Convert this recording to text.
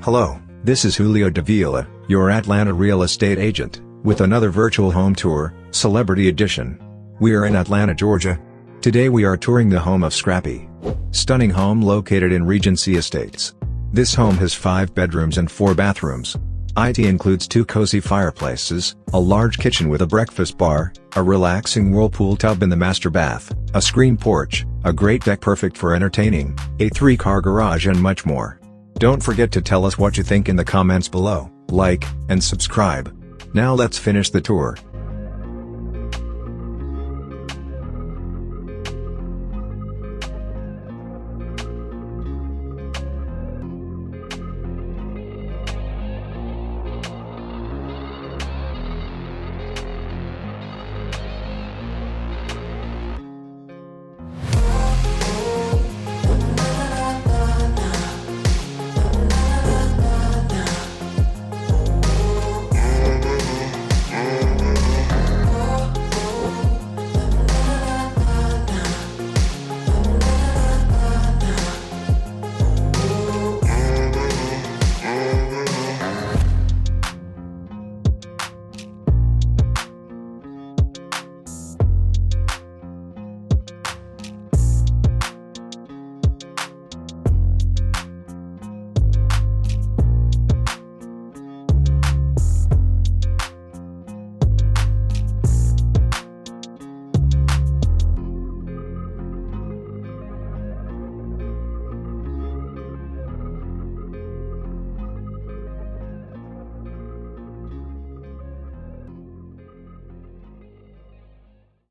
Hello, this is Julio Davila, your Atlanta real estate agent, with another virtual home tour, Celebrity Edition. We are in Atlanta, Georgia. Today we are touring the home of Scrappy. Stunning home located in Regency Estates. This home has 5 bedrooms and 4 bathrooms. It includes 2 cozy fireplaces, a large kitchen with a breakfast bar, a relaxing whirlpool tub in the master bath, a screen porch, a great deck perfect for entertaining, a 3-car garage and much more. Don't forget to tell us what you think in the comments below, like, and subscribe. Now let's finish the tour.